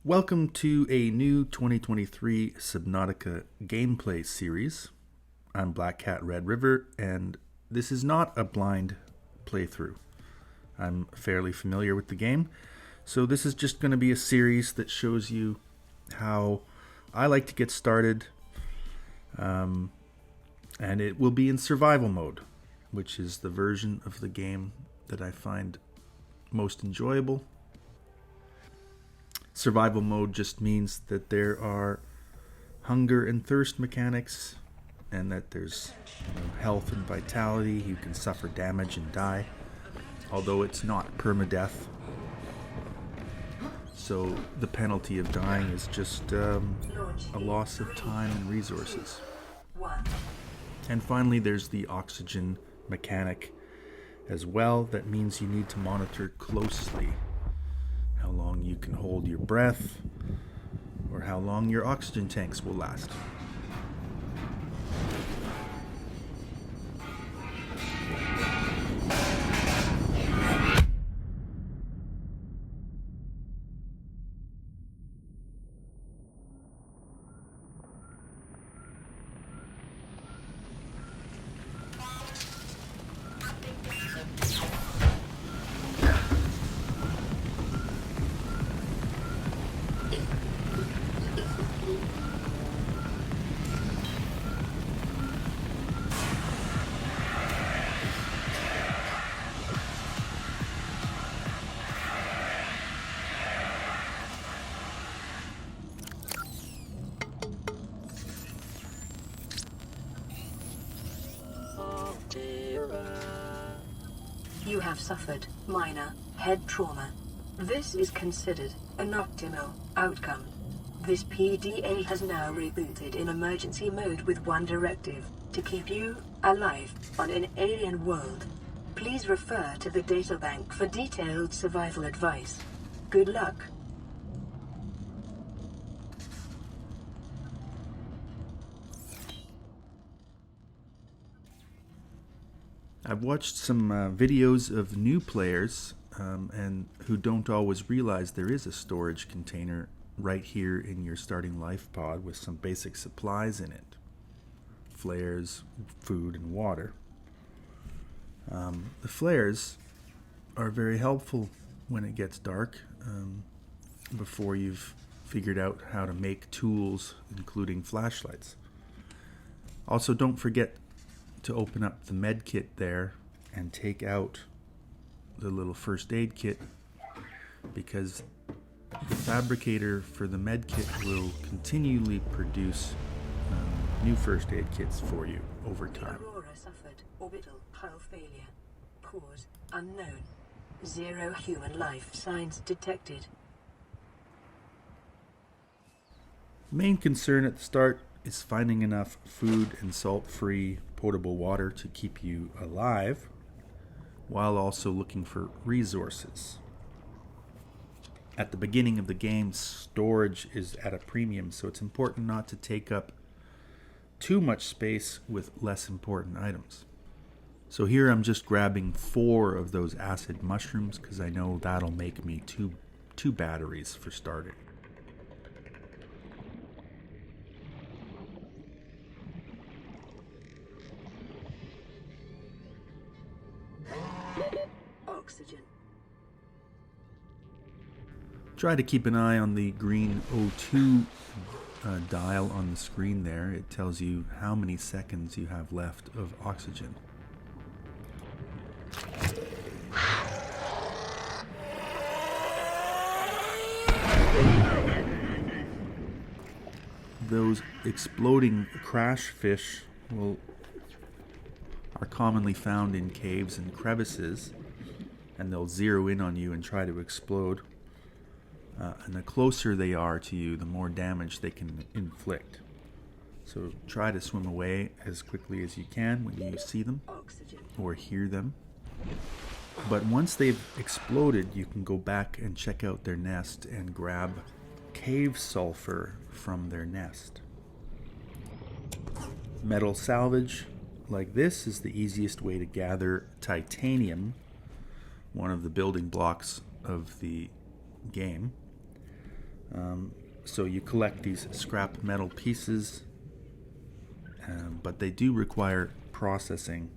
Welcome to a new 2023 Subnautica gameplay series. I'm Black Cat Red River, and this is not a blind playthrough. I'm fairly familiar with the game, so this is just going to be a series that shows you how I like to get started, and it will be in survival mode, which is the version of the game that I find most enjoyable. Survival mode just means that there are hunger and thirst mechanics, and that there's health and vitality. You can suffer damage and die, although it's not permadeath. So the penalty of dying is just a loss of time and resources. And finally, there's the oxygen mechanic as well. That means you need to monitor closely how long you can hold your breath, or how long your oxygen tanks will last. You have suffered minor head trauma. This is considered an optimal outcome. This PDA has now rebooted in emergency mode with one directive: to keep you alive on an alien world. Please refer to the databank for detailed survival advice. Good luck. I've watched some videos of new players and who don't always realize there is a storage container right here in your starting life pod with some basic supplies in it. Flares, food, and water. The flares are very helpful when it gets dark, before you've figured out how to make tools, including flashlights. Also, don't forget to open up the med kit there and take out the little first aid kit, because the fabricator for the med kit will continually produce new first aid kits for you over time. Aurora suffered orbital hull failure. Cause unknown. 0 human life signs detected. Main concern at the start is finding enough food and salt-free potable water to keep you alive, while also looking for resources. At the beginning of the game, storage is at a premium, so it's important not to take up too much space with less important items. So here I'm just grabbing 4 of those acid mushrooms, because I know that'll make me two batteries for starting. Oxygen. Try to keep an eye on the green O2 dial on the screen there. It tells you how many seconds you have left of oxygen. Those exploding crash fish are commonly found in caves and crevices, and they'll zero in on you and try to explode. And the closer they are to you, the more damage they can inflict. So try to swim away as quickly as you can when you see them or hear them. But once they've exploded, you can go back and check out their nest and grab cave sulfur from their nest. Metal salvage like this is the easiest way to gather titanium, one of the building blocks of the game. So you collect these scrap metal pieces, but they do require processing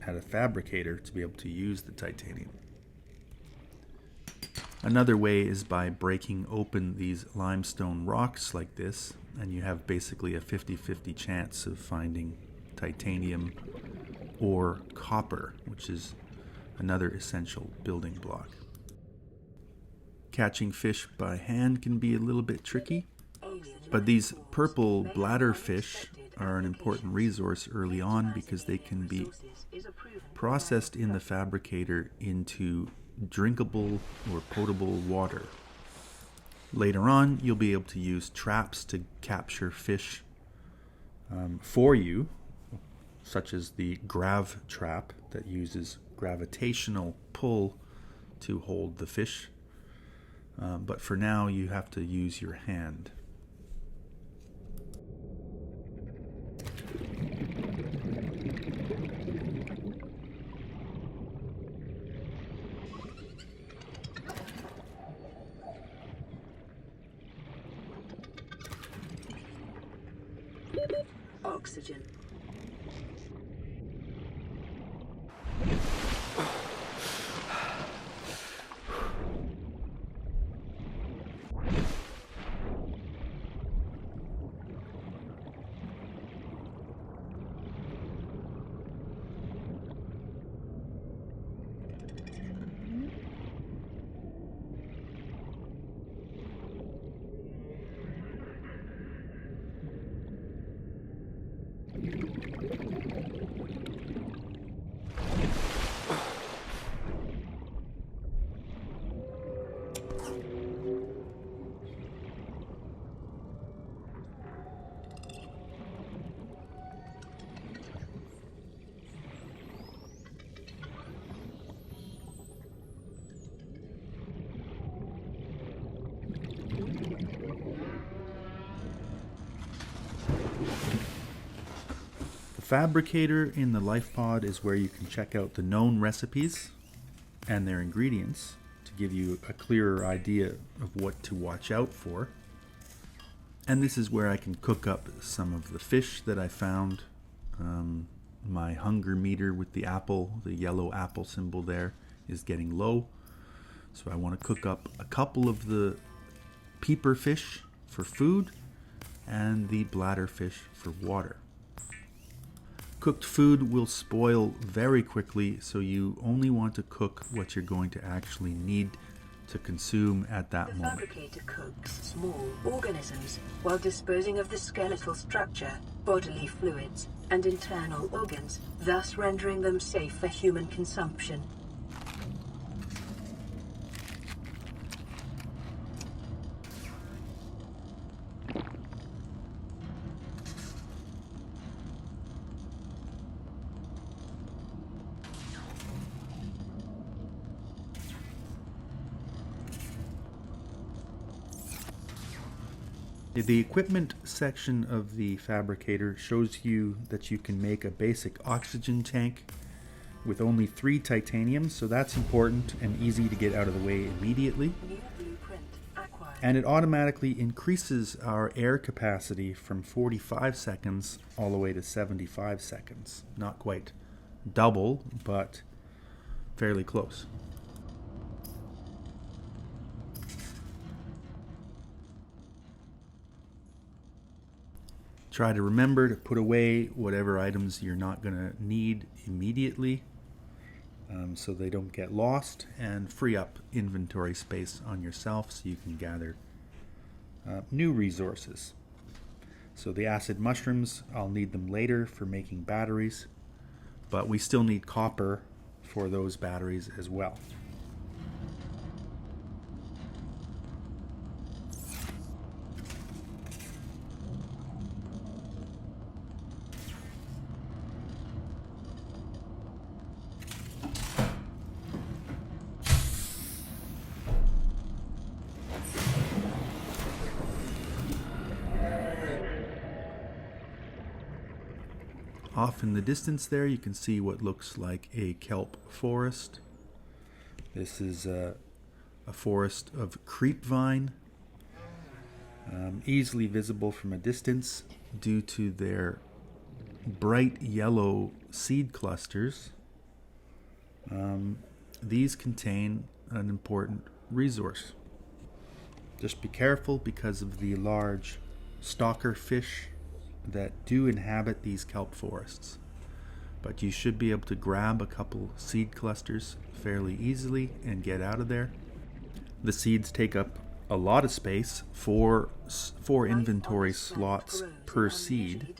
at a fabricator to be able to use the titanium. Another way is by breaking open these limestone rocks like this, and you have basically a 50-50 chance of finding titanium or copper, which is another essential building block. Catching fish by hand can be a little bit tricky, but these purple bladder fish are an important resource early on because they can be processed in the fabricator into drinkable or potable water. Later on, you'll be able to use traps to capture fish for you, such as the grav trap that uses gravitational pull to hold the fish. But for now, you have to use your hand. Oxygen. The fabricator in the life pod is where you can check out the known recipes and their ingredients to give you a clearer idea of what to watch out for. And this is where I can cook up some of the fish that I found. My hunger meter with the apple, the yellow apple symbol there, is getting low. So I want to cook up a couple of the peeper fish for food and the bladder fish for water. Cooked food will spoil very quickly, so you only want to cook what you're going to actually need to consume at that moment. The fabricator cooks small organisms while disposing of the skeletal structure, bodily fluids, and internal organs, thus rendering them safe for human consumption. The equipment section of the fabricator shows you that you can make a basic oxygen tank with only 3 titanium, so that's important and easy to get out of the way immediately. New blueprint acquired. And it automatically increases our air capacity from 45 seconds all the way to 75 seconds. Not quite double, but fairly close. Try to remember to put away whatever items you're not going to need immediately so they don't get lost, and free up inventory space on yourself so you can gather new resources. So the acid mushrooms, I'll need them later for making batteries, but we still need copper for those batteries as well. Off in the distance there, you can see what looks like a kelp forest. This is a forest of creepvine, easily visible from a distance due to their bright yellow seed clusters. These contain an important resource. Just be careful because of the large stalker fish that do inhabit these kelp forests. But you should be able to grab a couple seed clusters fairly easily and get out of there. The seeds take up a lot of space, four inventory slots per seed.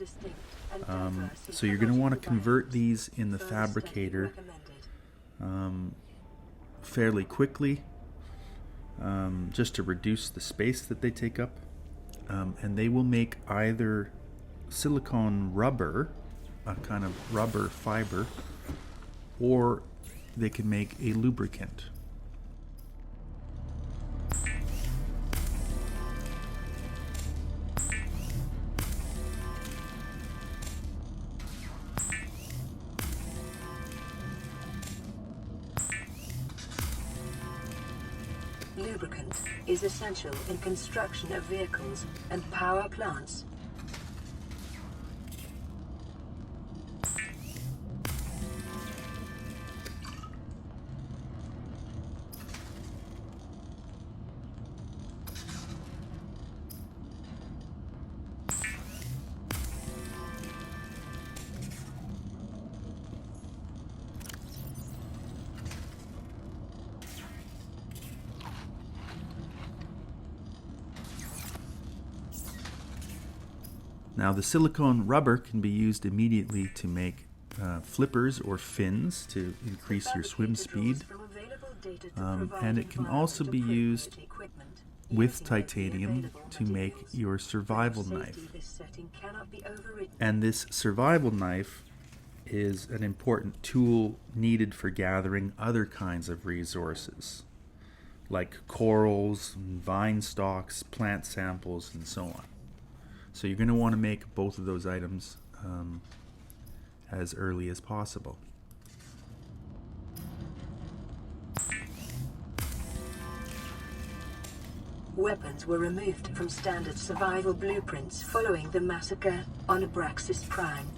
So you're going to want to convert these in the fabricator fairly quickly, just to reduce the space that they take up. And they will make either silicone rubber, a kind of rubber fiber, or they can make a lubricant. Lubricant is essential in construction of vehicles and power plants. Now the silicone rubber can be used immediately to make flippers or fins to increase your swim speed, and it can also be used with titanium to make your survival knife. And this survival knife is an important tool needed for gathering other kinds of resources, like corals, vine stalks, plant samples, and so on. So you're going to want to make both of those items as early as possible. Weapons were removed from standard survival blueprints following the massacre on Abraxas Prime.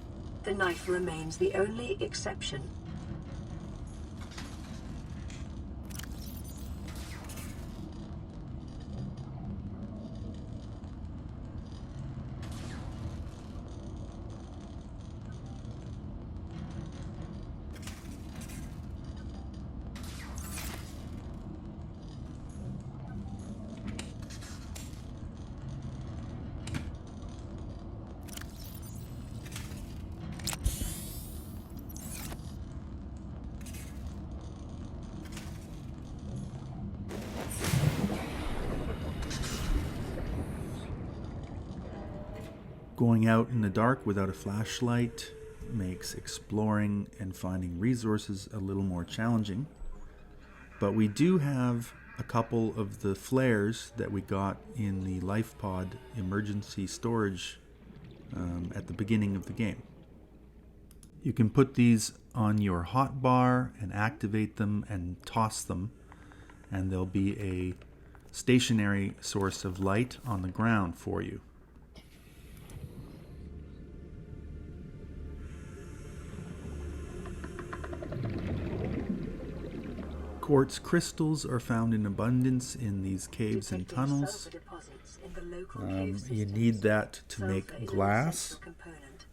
The knife remains the only exception. Going out in the dark without a flashlight makes exploring and finding resources a little more challenging. But we do have a couple of the flares that we got in the life pod emergency storage at the beginning of the game. You can put these on your hotbar and activate them and toss them, and there'll be a stationary source of light on the ground for you. Quartz crystals are found in abundance in these caves and tunnels. You need that to make glass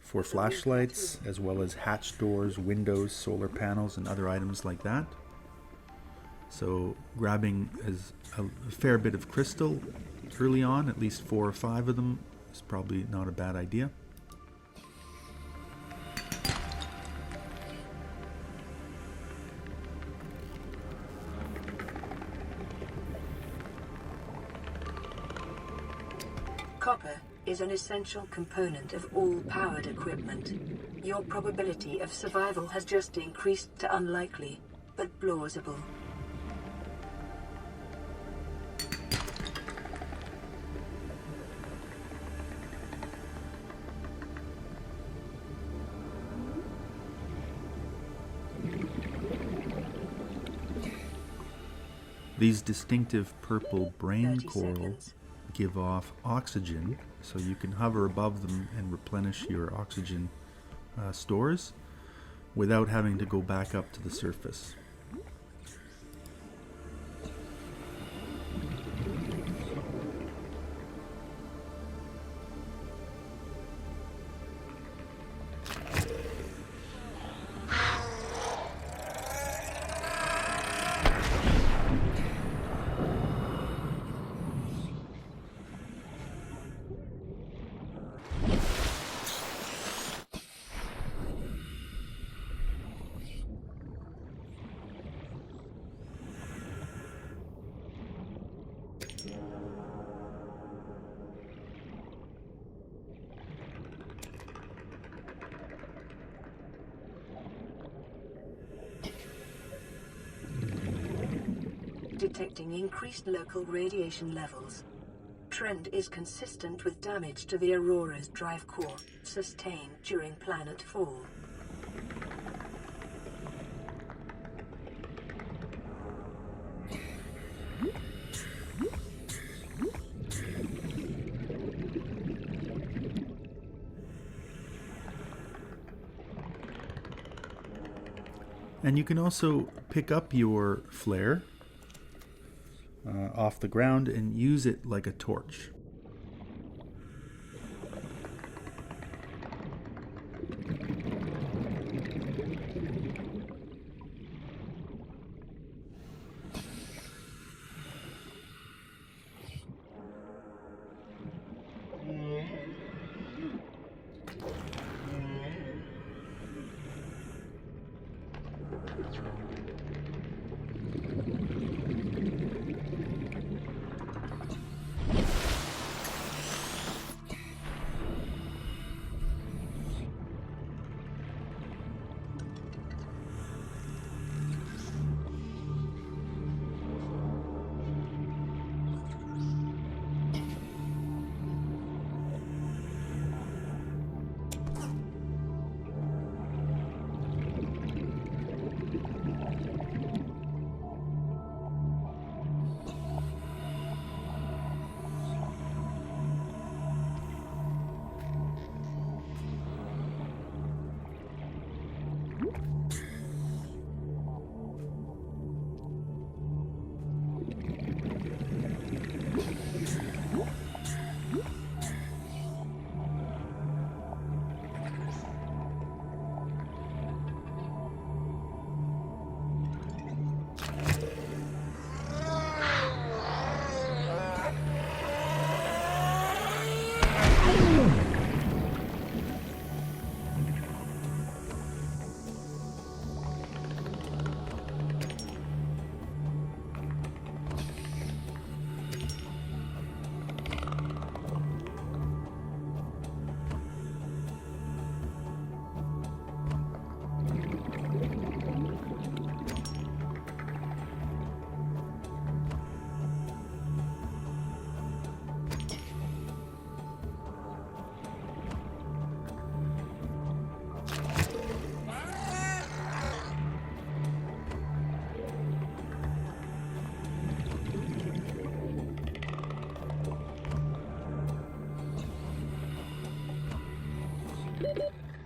for flashlights, as well as hatch doors, windows, solar panels, and other items like that. So grabbing a fair bit of crystal early on, at least 4 or 5 of them, is probably not a bad idea. Copper is an essential component of all powered equipment. Your probability of survival has just increased to unlikely, but plausible. These distinctive purple brain coral give off oxygen, so you can hover above them and replenish your oxygen stores without having to go back up to the surface. Detecting increased local radiation levels. Trend is consistent with damage to the Aurora's drive core, sustained during planet fall. And you can also pick up your flare off the ground and use it like a torch.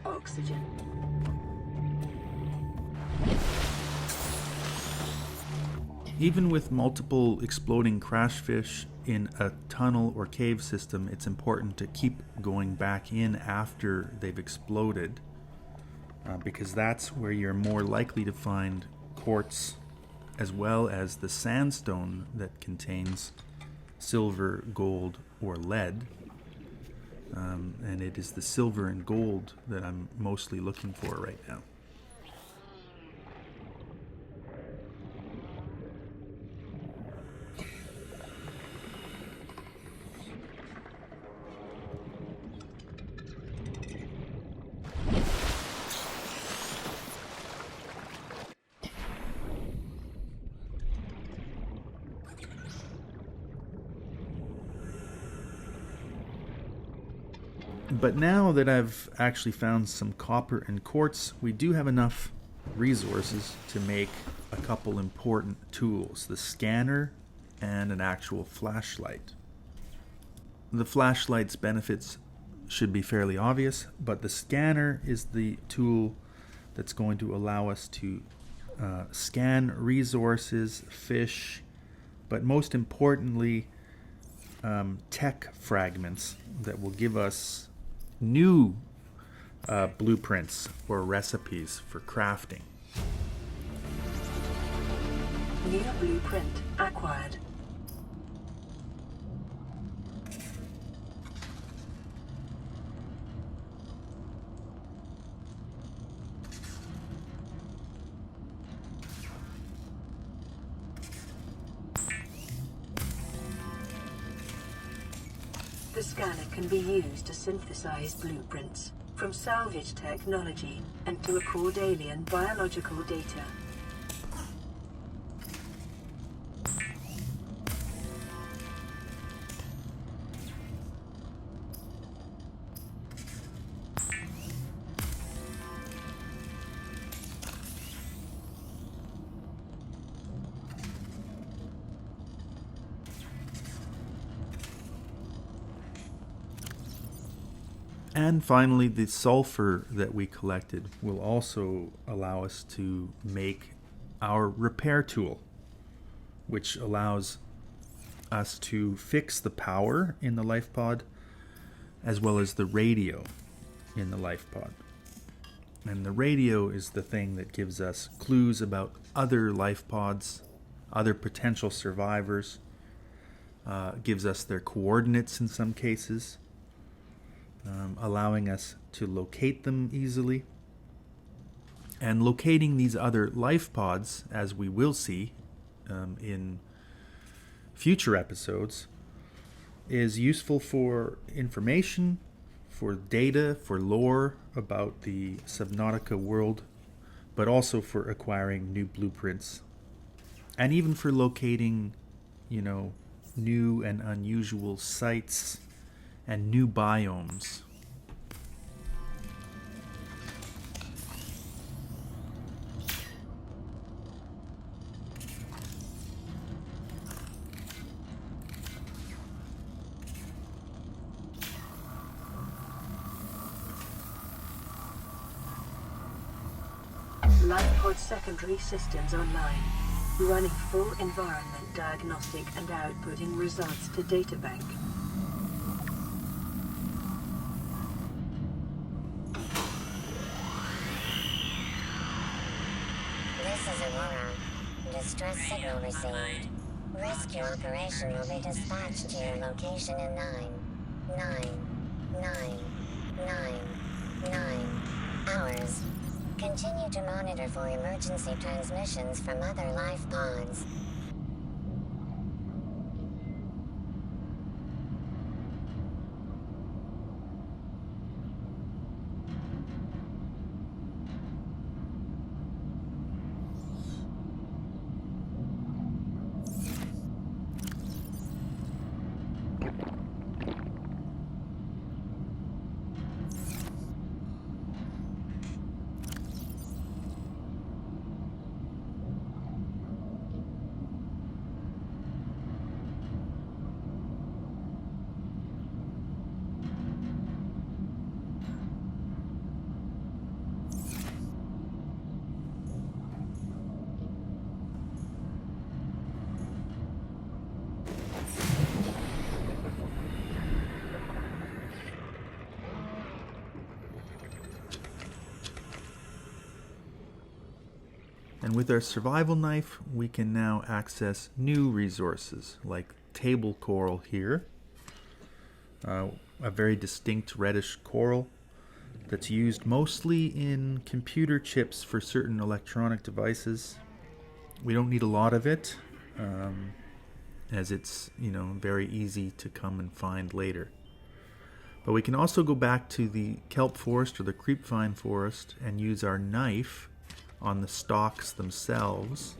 Oxygen. Even with multiple exploding crash fish in a tunnel or cave system, it's important to keep going back in after they've exploded, because that's where you're more likely to find quartz as well as the sandstone that contains silver, gold, or lead. And it is the silver and gold that I'm mostly looking for right now. But now that I've actually found some copper and quartz, we do have enough resources to make a couple important tools, the scanner and an actual flashlight. The flashlight's benefits should be fairly obvious, but the scanner is the tool that's going to allow us to scan resources, fish, but most importantly, tech fragments that will give us new blueprints or recipes for crafting. New blueprint acquired. The scanner can be used to synthesize blueprints from salvage technology and to record alien biological data. And finally, the sulfur that we collected will also allow us to make our repair tool, which allows us to fix the power in the life pod as well as the radio in the life pod. And the radio is the thing that gives us clues about other life pods, other potential survivors, gives us their coordinates in some cases, allowing us to locate them easily. And locating these other life pods, as we will see in future episodes, is useful for information, for data, for lore about the Subnautica world, but also for acquiring new blueprints, and even for locating, new and unusual sites and new biomes. LifePod secondary systems online, running full environment diagnostic and outputting results to databank. This is Aurora. Distress signal received. Rescue operation will be dispatched to your location in 9 hours. Continue to monitor for emergency transmissions from other life pods. And with our survival knife, we can now access new resources, like table coral here, a very distinct reddish coral that's used mostly in computer chips for certain electronic devices. We don't need a lot of it, as it's very easy to come and find later. But we can also go back to the kelp forest or the creepvine forest and use our knife on the stalks themselves,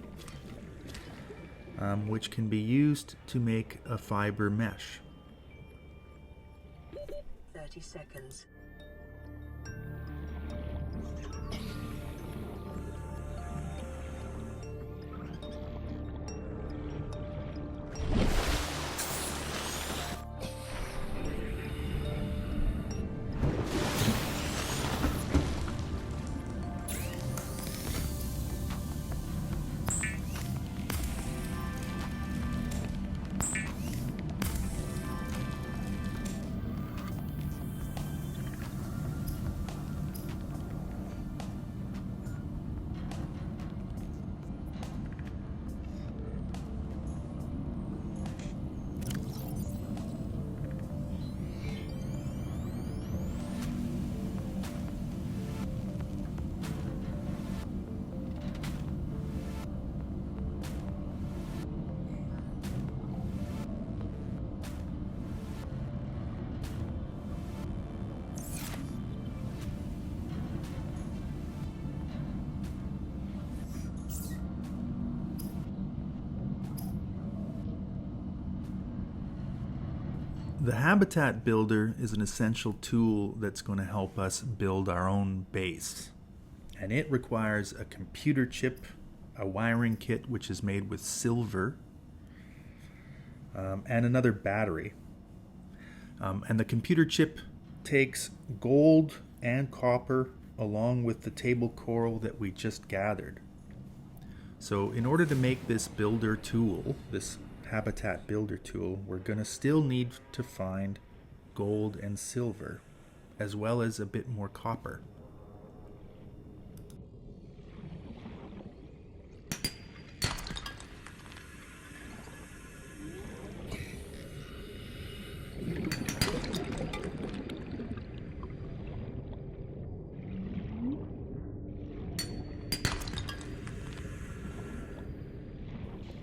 which can be used to make a fiber mesh. 30 seconds. The habitat builder is an essential tool that's going to help us build our own base. And it requires a computer chip, a wiring kit which is made with silver, and another battery. And the computer chip takes gold and copper along with the table coral that we just gathered. So in order to make this builder tool, this habitat builder tool, we're going to still need to find gold and silver, as well as a bit more copper.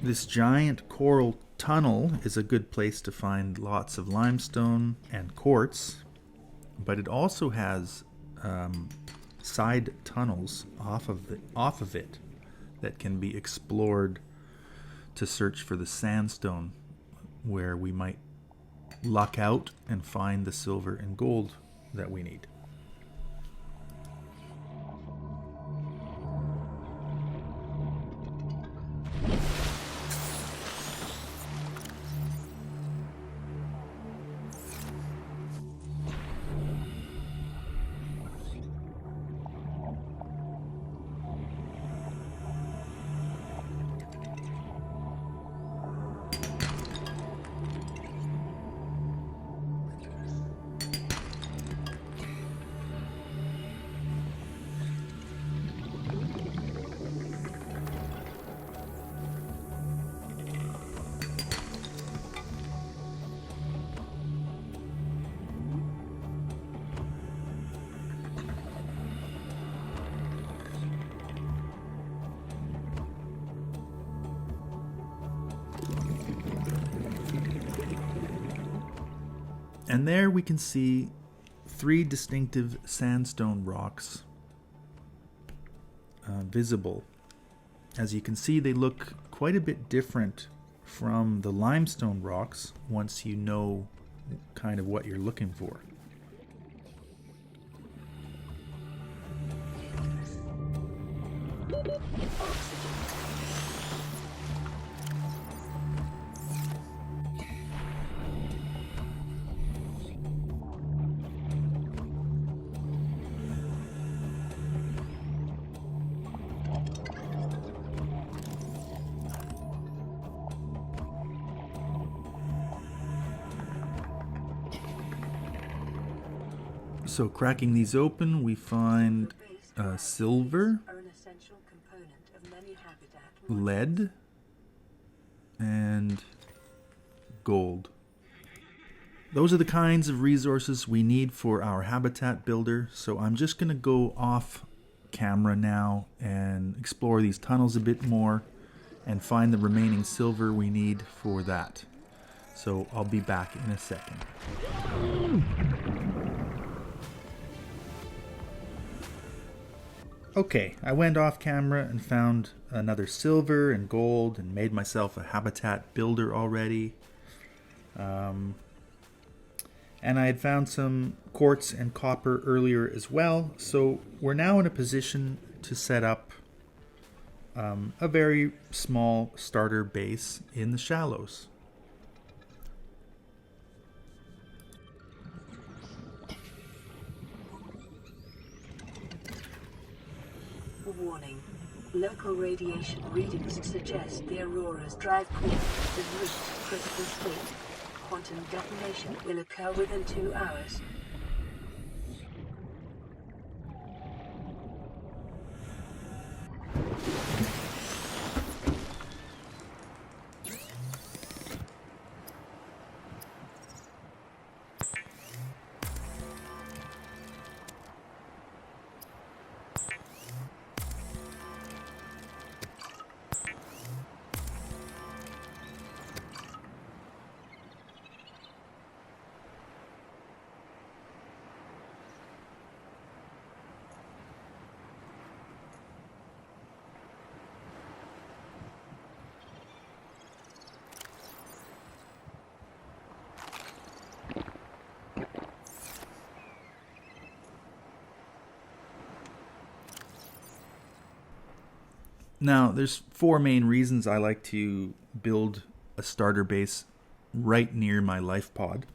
This giant coral tunnel is a good place to find lots of limestone and quartz, but it also has side tunnels off of it that can be explored to search for the sandstone, where we might luck out and find the silver and gold that we need. And there we can see 3 distinctive sandstone rocks visible. As you can see, they look quite a bit different from the limestone rocks once you know kind of what you're looking for. So cracking these open, we find silver, Are an essential component of many habitat. lead, and gold. Those are the kinds of resources we need for our habitat builder. So I'm just going to go off camera now and explore these tunnels a bit more and find the remaining silver we need for that. So I'll be back in a second. Okay, I went off camera and found another silver and gold and made myself a habitat builder already. And I had found some quartz and copper earlier as well. So we're now in a position to set up a very small starter base in the shallows. Warning. Local radiation readings suggest the aurora's drive core has reached critical state. Quantum detonation will occur within 2 hours. Now, there's 4 main reasons I like to build a starter base right near my life pod.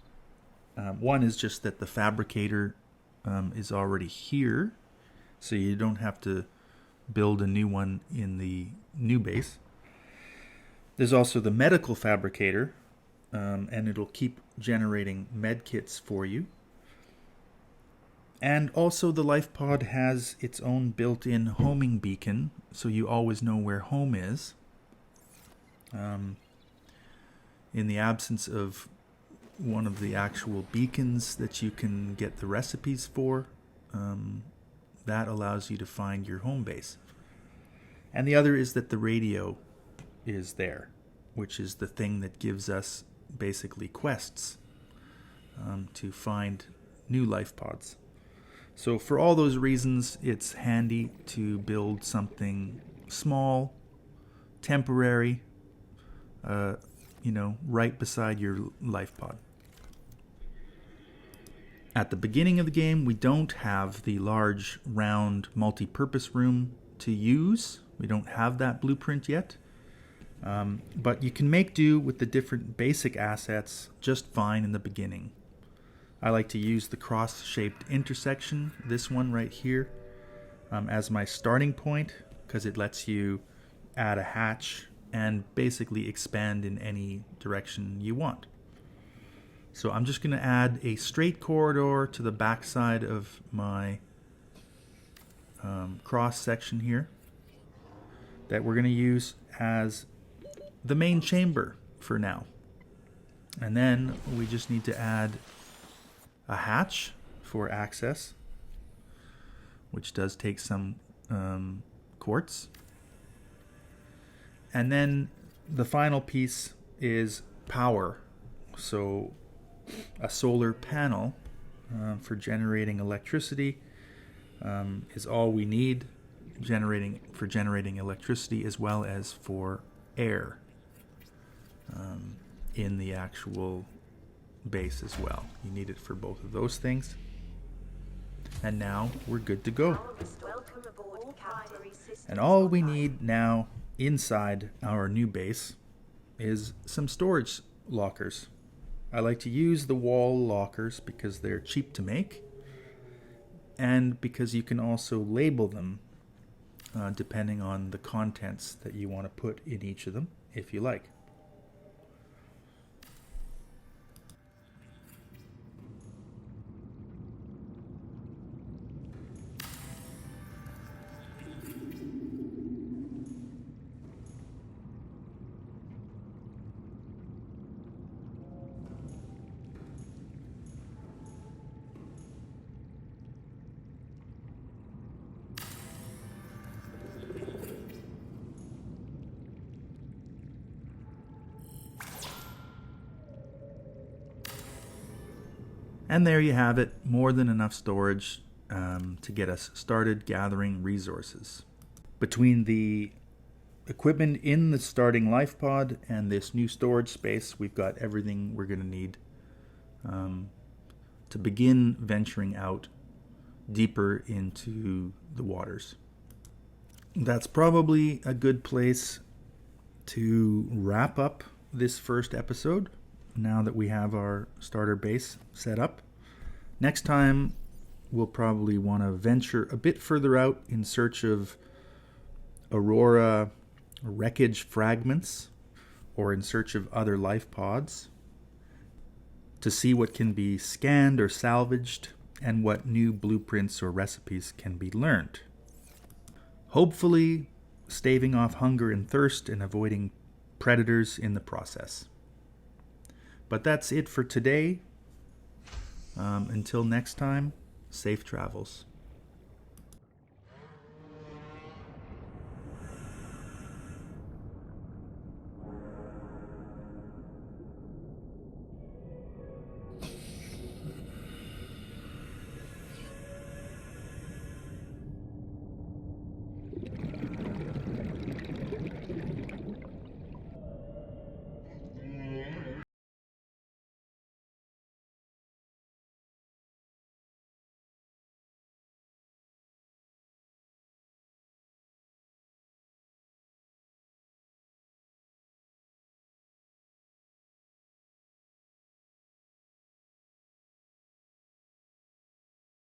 One is just that the fabricator is already here, so you don't have to build a new one in the new base. There's also the medical fabricator, and it'll keep generating med kits for you. And also the life pod has its own built-in homing beacon, so you always know where home is. In the absence of one of the actual beacons that you can get the recipes for, that allows you to find your home base. And the other is that the radio is there, which is the thing that gives us basically quests to find new life pods. So for all those reasons, it's handy to build something small, temporary, right beside your life pod. At the beginning of the game, we don't have the large, round, multi-purpose room to use. We don't have that blueprint yet. But you can make do with the different basic assets just fine in the beginning. I like to use the cross-shaped intersection, this one right here, as my starting point, because it lets you add a hatch and basically expand in any direction you want. So I'm just going to add a straight corridor to the back side of my cross section here that we're going to use as the main chamber for now. And then we just need to add a hatch for access, which does take some quartz. And then the final piece is power. So a solar panel for generating electricity is all we need for generating electricity, as well as for air in the actual base as well. You need it for both of those things. And now we're good to go. And all we need now inside our new base is some storage lockers. I like to use the wall lockers because they're cheap to make, and because you can also label them depending on the contents that you want to put in each of them, if you like. And there you have it, more than enough storage to get us started gathering resources. Between the equipment in the starting life pod and this new storage space, we've got everything we're going to need to begin venturing out deeper into the waters. That's probably a good place to wrap up this first episode, now that we have our starter base set up. Next time, we'll probably want to venture a bit further out in search of Aurora wreckage fragments, or in search of other life pods, to see what can be scanned or salvaged and what new blueprints or recipes can be learned. Hopefully, staving off hunger and thirst and avoiding predators in the process. But that's it for today. Until next time, safe travels.